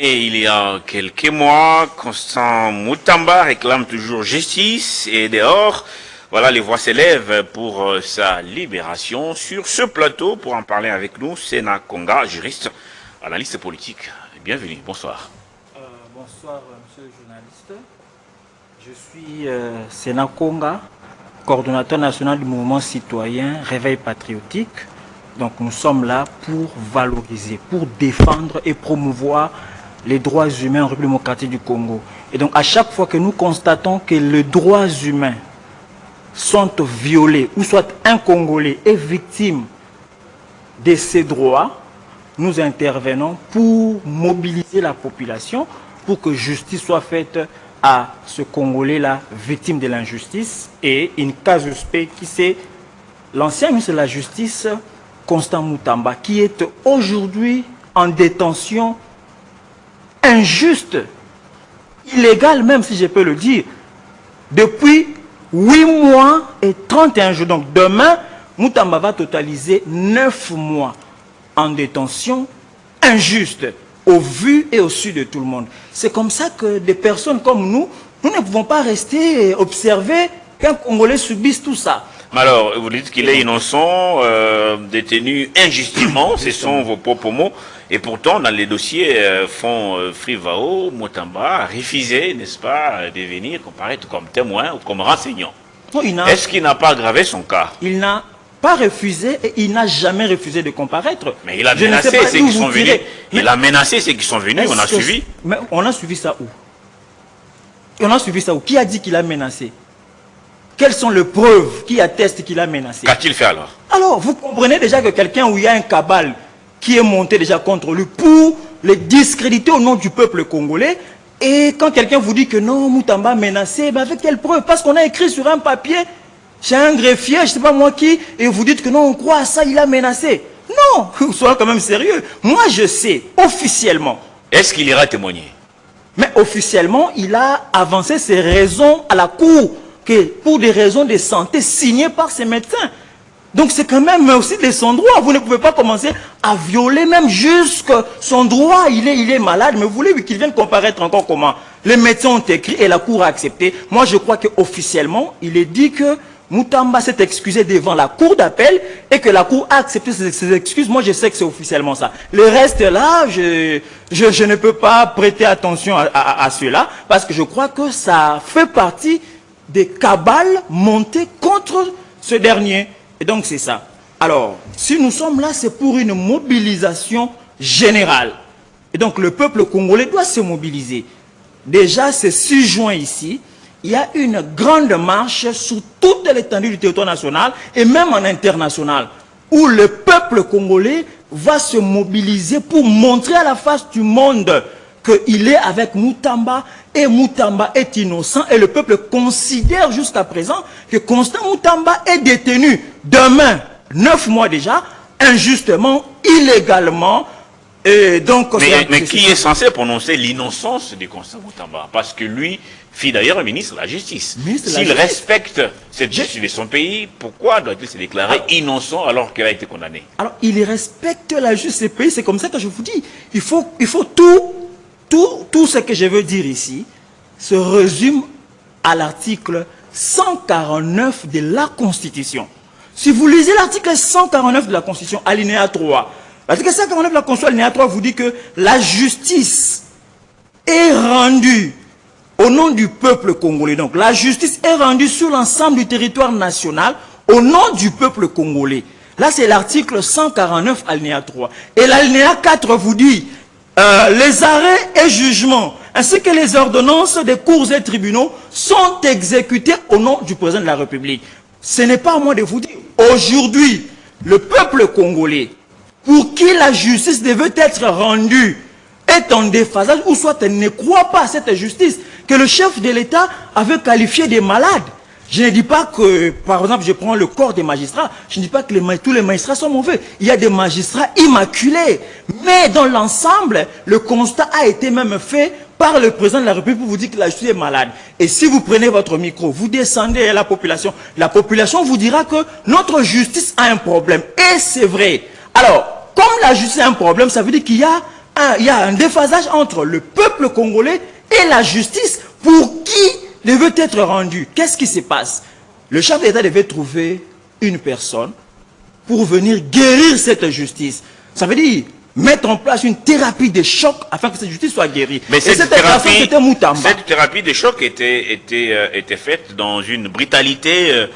Et il y a quelques mois, Constant Moutamba réclame toujours justice et dehors, voilà, les voix s'élèvent pour sa libération. Sur ce plateau, pour en parler avec nous, Séna Konga, juriste, analyste politique. Bienvenue, bonsoir. Bonsoir, monsieur le journaliste. Je suis Séna Konga, coordonnateur national du mouvement citoyen Réveil patriotique. Donc nous sommes là pour valoriser, pour défendre et promouvoir les droits humains en République démocratique du Congo. Et donc à chaque fois que nous constatons que les droits humains sont violés, ou soit un Congolais est victime de ces droits, nous intervenons pour mobiliser la population, pour que justice soit faite à ce Congolais-là, victime de l'injustice. Et une casus qui c'est l'ancien ministre de la Justice, Constant Moutamba, qui est aujourd'hui en détention injuste, illégale même si je peux le dire, depuis 8 mois et 31 jours. Donc demain, Moutamba va totaliser 9 mois en détention injuste, au vu et au su de tout le monde. C'est comme ça que des personnes comme nous ne pouvons pas rester observer qu'un Congolais subisse tout ça. Mais alors, vous dites qu'il est innocent, détenu injustement, ce sont vos propres mots. Et pourtant, dans les dossiers fonds Frivao, Moutamba a refusé, n'est-ce pas, de venir comparaître comme témoin ou comme renseignant. Est-ce qu'il n'a pas aggravé son cas? Il n'a pas refusé et il n'a jamais refusé de comparaître. Mais il a menacé ceux qui sont venus. Il a menacé ceux qui sont venus, on a suivi. Mais on a suivi ça où? On a suivi ça où? Qui a dit qu'il a menacé? Quelles sont les preuves qui attestent qu'il a menacé? Qu'a-t-il fait alors? Alors, vous comprenez déjà que quelqu'un où il y a un cabale qui est monté déjà contre lui pour le discréditer au nom du peuple congolais, et quand quelqu'un vous dit que non, Moutamba a menacé, ben avec quelle preuve? Parce qu'on a écrit sur un papier, chez un greffier, je ne sais pas moi qui, et vous dites que non, on croit à ça, il a menacé. Non, soyons quand même sérieux. Moi, je sais, officiellement. Est-ce qu'il ira témoigner? Mais officiellement, il a avancé ses raisons à la cour, que pour des raisons de santé signées par ses médecins. Donc c'est quand même aussi de son droit. Vous ne pouvez pas commencer à violer même jusque son droit. Il est malade, mais vous voulez qu'il vienne comparaître encore comment? Les médecins ont écrit et la cour a accepté. Moi je crois qu'officiellement, il est dit que Moutamba s'est excusé devant la cour d'appel et que la cour a accepté ses excuses. Moi je sais que c'est officiellement ça. Le reste là, je ne peux pas prêter attention à cela parce que je crois que ça fait partie des cabales montées contre ce dernier. Et donc c'est ça. Alors, si nous sommes là, c'est pour une mobilisation générale. Et donc le peuple congolais doit se mobiliser. Déjà, c'est 6 juin ici, il y a une grande marche sur toute l'étendue du territoire national et même en international, où le peuple congolais va se mobiliser pour montrer à la face du monde qu'il est avec Moutamba et Moutamba est innocent et le peuple considère jusqu'à présent que Constant Moutamba est détenu demain, 9 mois déjà, injustement, illégalement. Et donc, mais qui est censé prononcer l'innocence de Constant Moutamba? Parce que lui, fit d'ailleurs ministre de la Justice. S'il respecte cette justice de son pays, pourquoi doit-il se déclarer innocent alors qu'il a été condamné? Alors, il respecte la justice du pays, c'est comme ça que je vous dis. Il faut tout ce que je veux dire ici se résume à l'article 149 de la Constitution. Si vous lisez l'article 149 de la Constitution, alinéa 3, l'article 149 de la Constitution, alinéa 3, vous dit que la justice est rendue au nom du peuple congolais. Donc la justice est rendue sur l'ensemble du territoire national au nom du peuple congolais. Là, c'est l'article 149, alinéa 3. Et l'alinéa 4 vous dit les arrêts et jugements, ainsi que les ordonnances des cours et tribunaux sont exécutés au nom du président de la République. Ce n'est pas à moi de vous dire. Aujourd'hui, le peuple congolais, pour qui la justice devait être rendue, est en déphasage, ou soit elle ne croit pas à cette justice, que le chef de l'État avait qualifié de malade. Je ne dis pas que, par exemple, je prends le corps des magistrats, je ne dis pas que tous les magistrats sont mauvais. Il y a des magistrats immaculés. Mais dans l'ensemble, le constat a été même fait par le président de la République pour vous dire que la justice est malade. Et si vous prenez votre micro, vous descendez à la population vous dira que notre justice a un problème. Et c'est vrai. Alors, comme la justice a un problème, ça veut dire qu'il y a il y a un déphasage entre le peuple congolais et la justice pour qui devait être rendu. Qu'est-ce qui se passe? Le chef d'État devait trouver une personne pour venir guérir cette justice. Ça veut dire mettre en place une thérapie de choc afin que cette justice soit guérie. Mais cette thérapie de choc était faite dans une brutalité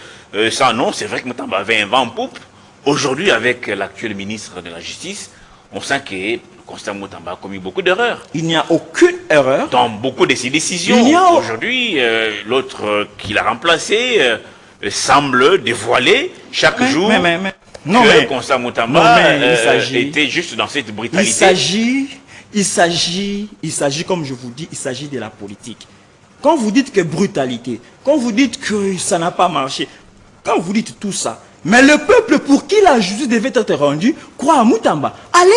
sans nom. C'est vrai que Moutamba avait un vent en poupe. Aujourd'hui, avec l'actuel ministre de la Justice, on sent que Constant Moutamba a commis beaucoup d'erreurs. Il n'y a aucune erreur. Dans beaucoup de ses décisions. Aujourd'hui, l'autre qui l'a remplacé semble dévoiler chaque jour que Constant Moutamba était juste dans cette brutalité. Il s'agit, comme je vous dis, il s'agit de la politique. Quand vous dites que brutalité, quand vous dites que ça n'a pas marché, quand vous dites tout ça, mais le peuple pour qui la justice devait être rendue croit à Moutamba. Allez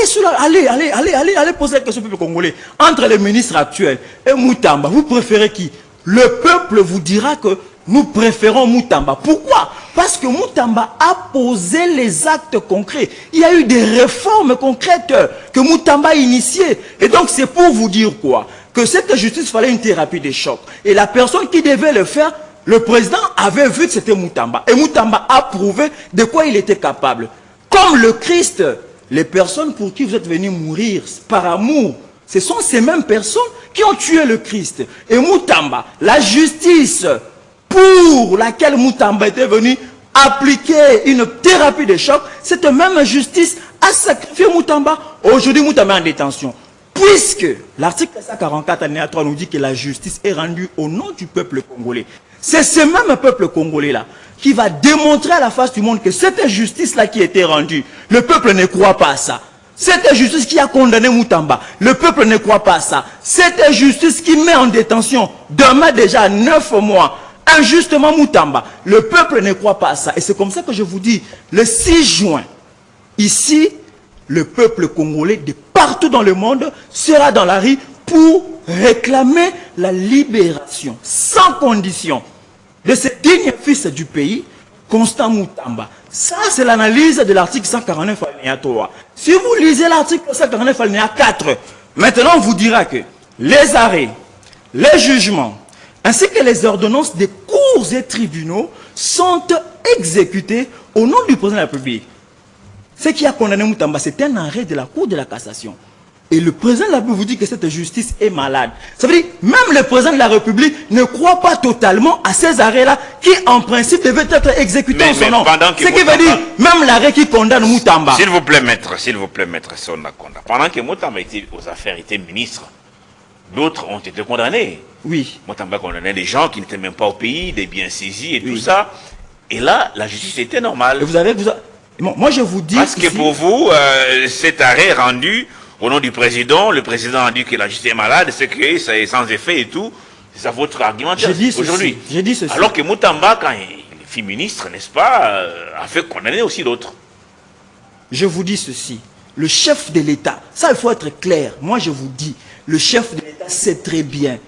poser la question au peuple congolais. Entre les ministres actuels et Moutamba, vous préférez qui? Le peuple vous dira que nous préférons Moutamba. Pourquoi? Parce que Moutamba a posé les actes concrets. Il y a eu des réformes concrètes que Moutamba a initiées. Et donc c'est pour vous dire quoi? Que cette justice fallait une thérapie de choc. Et la personne qui devait le faire, le président avait vu que c'était Moutamba. Et Moutamba a prouvé de quoi il était capable. Comme le Christ, les personnes pour qui vous êtes venus mourir par amour, ce sont ces mêmes personnes qui ont tué le Christ. Et Moutamba, la justice pour laquelle Moutamba était venu appliquer une thérapie de choc, cette même justice a sacrifié Moutamba. Aujourd'hui, Moutamba est en détention. Puisque l'article 144 alinéa 3 nous dit que la justice est rendue au nom du peuple congolais. C'est ce même peuple congolais-là qui va démontrer à la face du monde que cette justice-là qui a été rendue, le peuple ne croit pas à ça. Cette justice qui a condamné Moutamba, le peuple ne croit pas à ça. Cette justice qui met en détention, demain déjà 9 mois, injustement Moutamba, le peuple ne croit pas à ça. Et c'est comme ça que je vous dis, le 6 juin, ici, le peuple congolais de partout dans le monde sera dans la rue pour réclamer la libération, sans condition, de ce digne fils du pays, Constant Moutamba. Ça, c'est l'analyse de l'article 149 alinéa 3. Si vous lisez l'article 149 alinéa 4, maintenant on vous dira que les arrêts, les jugements, ainsi que les ordonnances des cours et tribunaux sont exécutés au nom du président de la République. Ce qui a condamné Moutamba, c'est un arrêt de la Cour de la cassation. Et le président de la République vous dit que cette justice est malade. Ça veut dire, même le président de la République ne croit pas totalement à ces arrêts-là qui, en principe, devaient être exécutés en son nom. Ce qui veut dire, même l'arrêt qui condamne Moutamba. S'il vous plaît, maître Sonakonda. Pendant que Moutamba était aux affaires, était ministre, d'autres ont été condamnés. Oui. Moutamba condamnait des gens qui n'étaient même pas au pays, des biens saisis et tout ça. Et là, la justice était normale. Et moi, je vous dis... Parce que pour vous, cet arrêt rendu au nom du président, le président a dit que la justice est malade, c'est que ça est sans effet et tout. C'est ça votre argumentaire aujourd'hui. J'ai dit ceci. Alors que Moutamba, quand il fut ministre, n'est-ce pas, a fait condamner aussi d'autres. Je vous dis ceci. Le chef de l'État, ça il faut être clair. Moi je vous dis, le chef de l'État sait très bien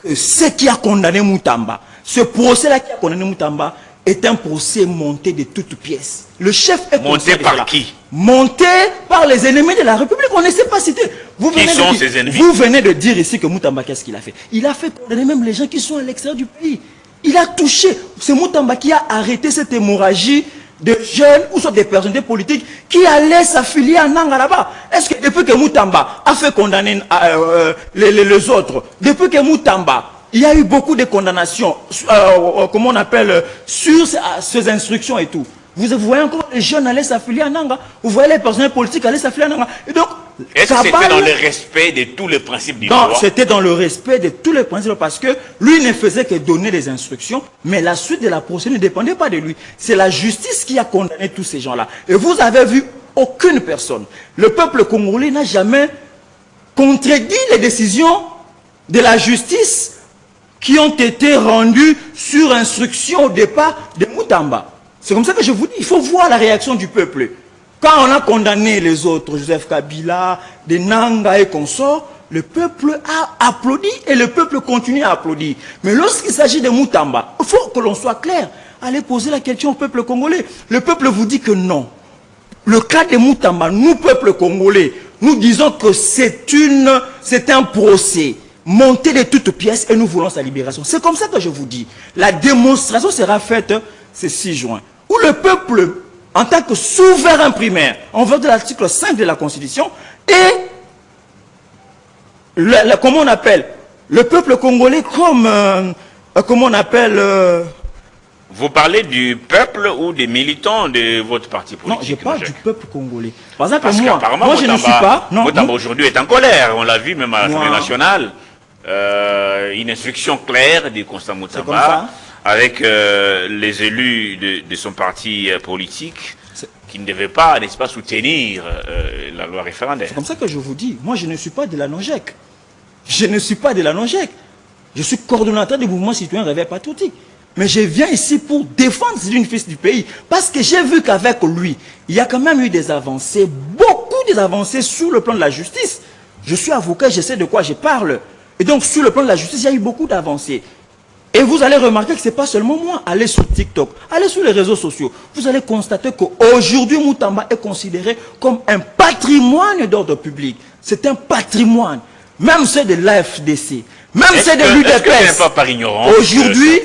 que ce qui a condamné Moutamba, ce procès-là qui a condamné Moutamba, est un procès monté de toutes pièces. Le chef est monté par qui? Monté par les ennemis de la République. On ne sait pas citer. Qui sont ces ennemis? Vous venez de dire ici que Moutamba, qu'est-ce qu'il a fait? Il a fait condamner même les gens qui sont à l'extérieur du pays. Il a touché. C'est Moutamba qui a arrêté cette hémorragie de jeunes ou soit des personnalités politiques qui allaient s'affilier à Nanga là-bas. Est-ce que depuis que Moutamba a fait condamner les autres, depuis que Moutamba, il y a eu beaucoup de condamnations, comment on appelle, sur ces instructions et tout. Vous voyez encore les jeunes aller s'affilier à Nanga. Vous voyez les personnels politiques aller s'affilier à Nanga. Et donc, est-ce que c'était dans le respect de tous les principes du droit? C'était dans le respect de tous les principes parce que lui ne faisait que donner des instructions, mais la suite de la procédure ne dépendait pas de lui. C'est la justice qui a condamné tous ces gens-là. Et vous avez vu aucune personne. Le peuple congolais n'a jamais contredit les décisions de la justice qui ont été rendues sur instruction au départ de Moutamba. C'est comme ça que je vous dis, il faut voir la réaction du peuple. Quand on a condamné les autres, Joseph Kabila, des Nanga et consorts, le peuple a applaudi et le peuple continue à applaudir. Mais lorsqu'il s'agit de Moutamba, il faut que l'on soit clair. Allez poser la question au peuple congolais. Le peuple vous dit que non. Le cas de Moutamba, nous, peuple congolais, nous disons que c'est un procès monté de toutes pièces et nous voulons sa libération. C'est comme ça que je vous dis. La démonstration sera faite ce 6 juin, où le peuple, en tant que souverain primaire, en vertu de l'article 5 de la Constitution, et comment on appelle le peuple congolais comme, comment on appelle... Vous parlez du peuple ou des militants de votre parti politique? Non, je parle du peuple congolais. Par exemple, Parce moi je ne suis pas... Motamba aujourd'hui est en colère, on l'a vu même à l'Assemblée nationale. Une instruction claire du Constant Mutamba avec les élus de son parti politique qui ne devaient pas, n'est-ce pas, soutenir la loi référendaire. C'est comme ça que je vous dis, moi je ne suis pas de la NOJEC. Je ne suis pas de la NOJEC. Je suis coordonnateur du mouvement citoyen Réveil Patriotique. Mais je viens ici pour défendre une fils du pays. Parce que j'ai vu qu'avec lui, il y a quand même eu des avancées, beaucoup des avancées sur le plan de la justice. Je suis avocat, je sais de quoi je parle. Et donc sur le plan de la justice, il y a eu beaucoup d'avancées. Et vous allez remarquer que ce n'est pas seulement moi. Allez sur TikTok, allez sur les réseaux sociaux. Vous allez constater qu'aujourd'hui, Mutamba est considéré comme un patrimoine d'ordre public. C'est un patrimoine. Même ceux de l'AFDC, même ceux de l'UDPS. Est-ce que ce n'est pas par ignorance aujourd'hui,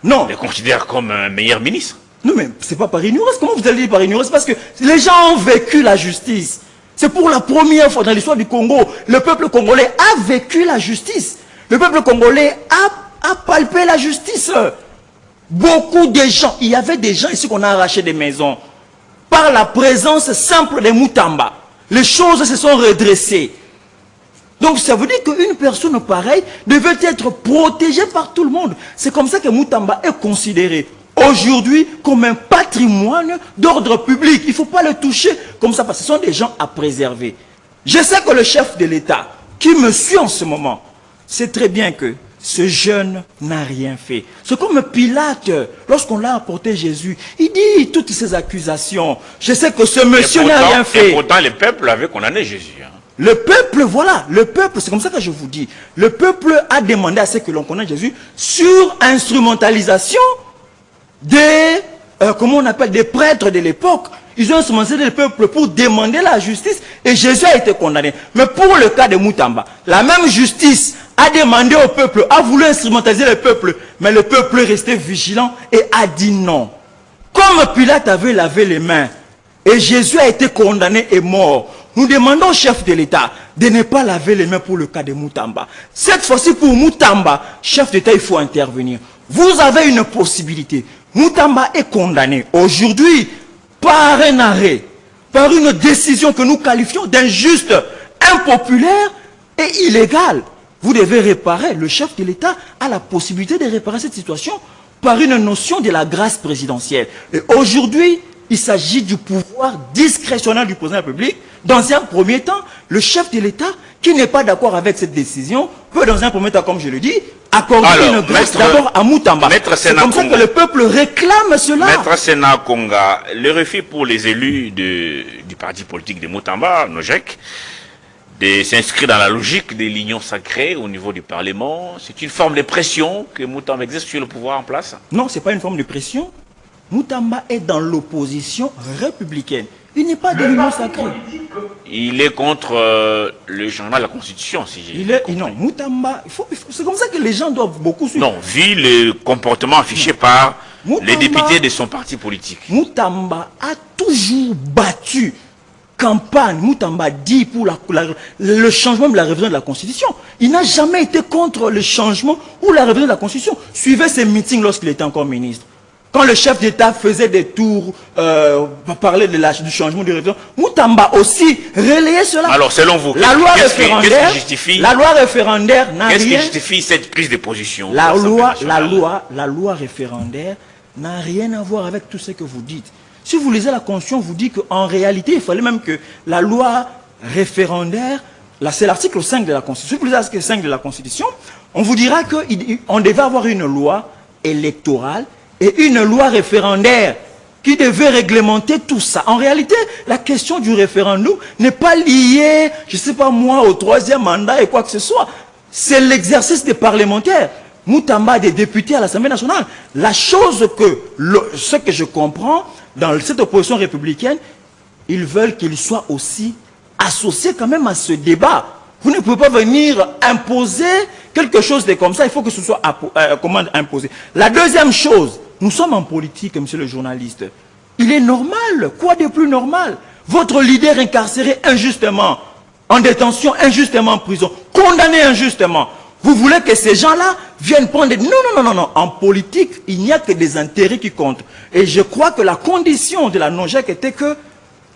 non, les considèrent comme un meilleur ministre? Non, mais c'est pas par ignorance. Comment vous allez dire par ignorance? Parce que les gens ont vécu la justice. C'est pour la première fois dans l'histoire du Congo. Le peuple congolais a vécu la justice. Le peuple congolais a palpé la justice. Beaucoup de gens, il y avait des gens ici qu'on a arraché des maisons. Par la présence simple de Mutamba. Les choses se sont redressées. Donc ça veut dire qu'une personne pareille devait être protégée par tout le monde. C'est comme ça que Mutamba est considéré aujourd'hui comme un patrimoine d'ordre public. Il ne faut pas le toucher comme ça parce que ce sont des gens à préserver. Je sais que le chef de l'État qui me suit en ce moment sait très bien que ce jeune n'a rien fait. C'est comme Pilate, lorsqu'on l'a apporté Jésus, il dit toutes ces accusations. Je sais que ce monsieur n'a rien fait. Et pourtant, le peuple avait condamné Jésus. Le peuple, voilà, le peuple, c'est comme ça que je vous dis. Le peuple a demandé à ce que l'on connaisse Jésus sur instrumentalisation des, comment on appelle, des prêtres de l'époque. Ils ont instrumentalisé le peuple pour demander la justice et Jésus a été condamné. Mais pour le cas de Mutamba, la même justice a demandé au peuple, a voulu instrumentaliser le peuple, mais le peuple est resté vigilant et a dit non. Comme Pilate avait lavé les mains et Jésus a été condamné et mort, nous demandons au chef de l'État de ne pas laver les mains pour le cas de Mutamba. Cette fois-ci, pour Mutamba, chef d'État, il faut intervenir. Vous avez une possibilité. Mutamba est condamné aujourd'hui par un arrêt, par une décision que nous qualifions d'injuste, impopulaire et illégale. Vous devez réparer. Le chef de l'État a la possibilité de réparer cette situation par une notion de la grâce présidentielle. Et aujourd'hui, il s'agit du pouvoir discrétionnaire du président de la République. Dans un premier temps, le chef de l'État, qui n'est pas d'accord avec cette décision, peut dans un premier temps, comme je le dis, accorder une grâce d'abord à Mutamba. C'est comme ça que le peuple réclame cela. Maître Sénat Konga, le refus pour les élus du parti politique de Mutamba, NOJEC, de s'inscrire dans la logique de l'union sacrée au niveau du Parlement, c'est une forme de pression que Mutamba exerce sur le pouvoir en place? Non, ce n'est pas une forme de pression. Mutamba est dans l'opposition républicaine. Il n'est pas de l'union sacrée. Il est contre le changement de la Constitution, si j'ai compris. Non, Mutamba, c'est comme ça que les gens doivent beaucoup suivre. Non, vu le comportement affiché par les députés de son parti politique. Mutamba a toujours battu campagne. Mutamba dit pour le changement de la révision de la Constitution. Il n'a jamais été contre le changement ou la révision de la Constitution. Suivez ses meetings lorsqu'il était encore ministre. Quand le chef d'État faisait des tours pour parler du changement de révision, Mutamba aussi relayait cela. Alors, selon vous, la loi référendaire, n'a rien... Qu'est-ce qui justifie cette prise de position? La loi référendaire n'a rien à voir avec tout ce que vous dites. Si vous lisez la Constitution, vous dit qu'en réalité, il fallait même que la loi référendaire, là c'est l'article 5 de la Constitution, si vous lisez l'article 5 de la Constitution, on vous dira qu'on devait avoir une loi électorale et une loi référendaire qui devait réglementer tout ça. En réalité, la question du référendum n'est pas liée, je ne sais pas moi, au troisième mandat et quoi que ce soit. C'est l'exercice des parlementaires. Mutamba, des députés à l'Assemblée nationale. La chose que, ce que je comprends, dans cette opposition républicaine, ils veulent qu'il soit aussi associé quand même à ce débat. Vous ne pouvez pas venir imposer quelque chose de comme ça. Il faut que ce soit imposé. La deuxième chose, nous sommes en politique, monsieur le journaliste. Il est normal. Quoi de plus normal? Votre leader incarcéré injustement, en détention, injustement en prison, condamné injustement. Vous voulez que ces gens-là viennent prendre... Non. En politique, il n'y a que des intérêts qui comptent. Et je crois que la condition de la non-GEC était que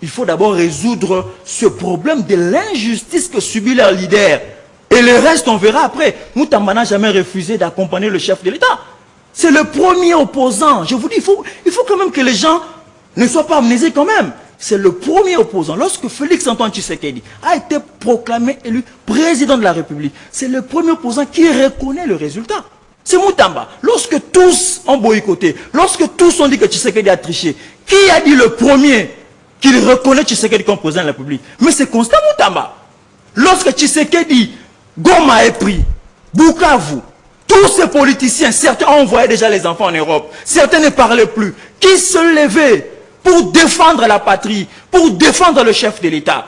il faut d'abord résoudre ce problème de l'injustice que subit leur leader. Et le reste, on verra après. Moutamba n'a jamais refusé d'accompagner le chef de l'État. C'est le premier opposant. Je vous dis, il faut quand même que les gens ne soient pas amnésiques quand même. C'est le premier opposant. Lorsque Félix Antoine Tshisekedi a été proclamé élu président de la République, c'est le premier opposant qui reconnaît le résultat. C'est Moutamba. Lorsque tous ont boycotté, lorsque tous ont dit que Tshisekedi a triché, qui a dit le premier qu'il reconnaît Tshisekedi comme président de la République? Mais c'est Constant Moutamba. Lorsque Tshisekedi, Goma est pris, Bukavu, tous ces politiciens, certains ont envoyé déjà les enfants en Europe, certains ne parlaient plus, qui se levaient pour défendre la patrie, pour défendre le chef de l'État?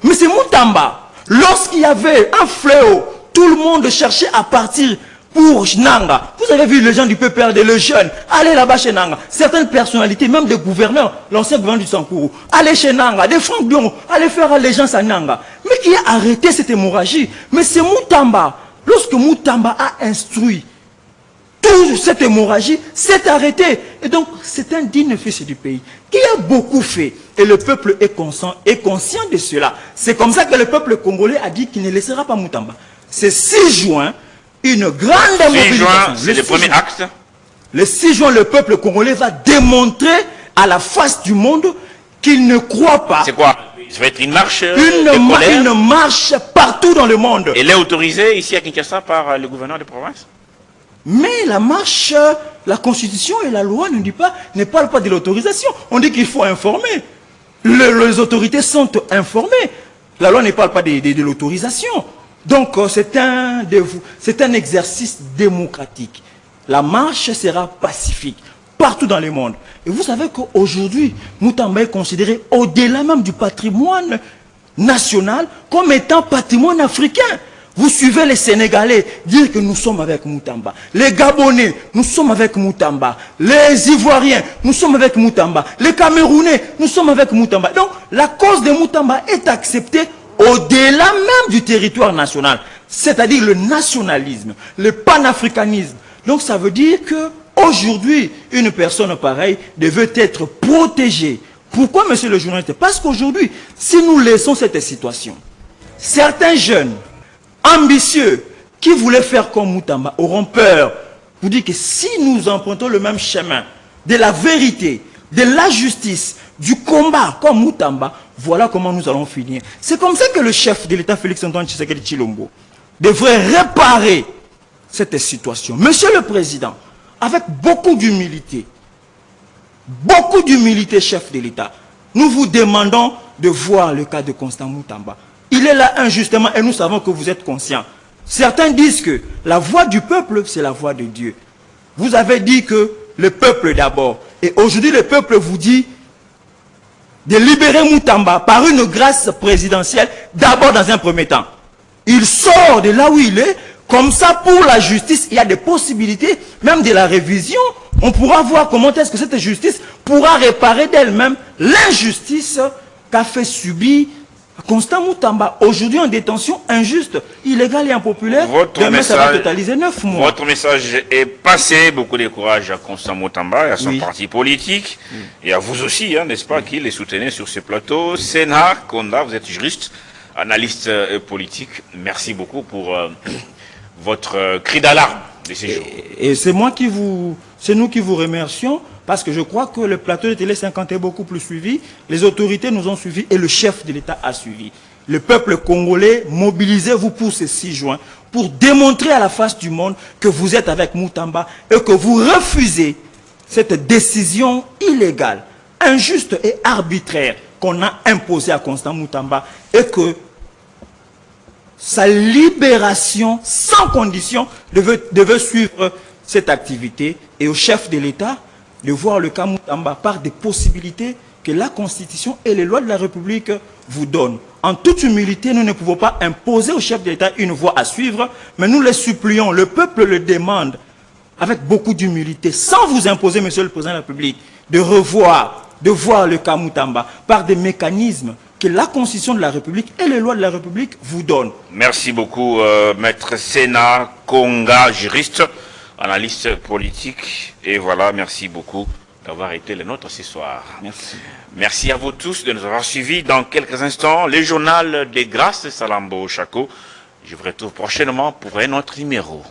Mais c'est Moutamba. Lorsqu'il y avait un fléau, tout le monde cherchait à partir pour Nanga. Vous avez vu les gens du PPRD, les jeunes, aller là-bas chez Nanga. Certaines personnalités, même des gouverneurs, l'ancien gouverneur du Sankourou, aller chez Nanga, des Franck Dion, aller faire allégeance à Nanga. Mais qui a arrêté cette hémorragie? Mais c'est Moutamba. Lorsque Moutamba a instruit toute cette hémorragie, c'est arrêté. Et donc, c'est un digne fils du pays qui a beaucoup fait. Et le peuple est conscient de cela. C'est comme ça que le peuple congolais a dit qu'il ne laissera pas Moutamba. C'est 6 juin, une grande mobilisation. C'est le premier acte. Le 6 juin, le peuple congolais va démontrer à la face du monde qu'il ne croit pas. C'est quoi? Ça va être une marche une marche partout dans le monde. Elle est autorisée ici à Kinshasa par le gouverneur de province? Mais la marche, la constitution et la loi ne parlent pas de l'autorisation. On dit qu'il faut informer. Les autorités sont informées. La loi ne parle pas de l'autorisation. Donc c'est un exercice démocratique. La marche sera pacifique partout dans le monde. Et vous savez qu'aujourd'hui, Moutamba est considéré au-delà même du patrimoine national comme étant patrimoine africain. Vous suivez les Sénégalais dire que nous sommes avec Moutamba. Les Gabonais, nous sommes avec Moutamba. Les Ivoiriens, nous sommes avec Moutamba. Les Camerounais, nous sommes avec Moutamba. Donc la cause de Moutamba est acceptée au-delà même du territoire national. C'est-à-dire le nationalisme, le panafricanisme. Donc ça veut dire que aujourd'hui, une personne pareille devait être protégée. Pourquoi, monsieur le journaliste? Parce qu'aujourd'hui, si nous laissons cette situation, certains jeunes ambitieux qui voulaient faire comme Moutamba auront peur. Vous dites que si nous empruntons le même chemin de la vérité, de la justice, du combat comme Moutamba, voilà comment nous allons finir. C'est comme ça que le chef de l'État, Félix Antoine Tshisekedi Tshilombo, devrait réparer cette situation. Monsieur le Président, avec beaucoup d'humilité, chef de l'État, nous vous demandons de voir le cas de Constant Moutamba. Il est là injustement et nous savons que vous êtes conscients. Certains disent que la voix du peuple, c'est la voix de Dieu. Vous avez dit que le peuple d'abord. Et aujourd'hui, le peuple vous dit de libérer Moutamba par une grâce présidentielle, d'abord dans un premier temps. Il sort de là où il est. Comme ça, pour la justice, il y a des possibilités, même de la révision. On pourra voir comment est-ce que cette justice pourra réparer d'elle-même l'injustice qu'a fait subir Constant Moutamba, aujourd'hui en détention injuste, illégale et impopulaire. Demain, ça va totaliser 9 mois. Votre message est passé. Beaucoup de courage à Constant Moutamba et à son parti politique. Et à vous aussi, hein, n'est-ce pas, qui les soutenez sur ce plateau. Sénat, Konda, vous êtes juriste, analyste politique. Merci beaucoup pour votre cri d'alarme de ces jours. Et c'est nous qui vous remercions. Parce que je crois que le plateau de Télé 50 est beaucoup plus suivi. Les autorités nous ont suivis et le chef de l'État a suivi. Le peuple congolais, mobilisez-vous pour ce 6 juin, pour démontrer à la face du monde que vous êtes avec Moutamba et que vous refusez cette décision illégale, injuste et arbitraire qu'on a imposée à Constant Moutamba et que sa libération sans condition devait suivre cette activité et au chef de l'État de voir le cas Moutamba par des possibilités que la Constitution et les lois de la République vous donnent. en toute humilité, nous ne pouvons pas imposer au chef de l'État une voie à suivre, mais nous les supplions, le peuple le demande, avec beaucoup d'humilité, sans vous imposer, Monsieur le Président de la République, de voir le Kamutamba par des mécanismes que la Constitution de la République et les lois de la République vous donnent. Merci beaucoup, Maître Sena Konga, juriste, analyste politique. Et voilà, merci beaucoup d'avoir été le nôtre ce soir. Merci. Merci à vous tous de nous avoir suivis. Dans quelques instants, le journal des grâces de Salambo Chako. Je vous retrouve prochainement pour un autre numéro.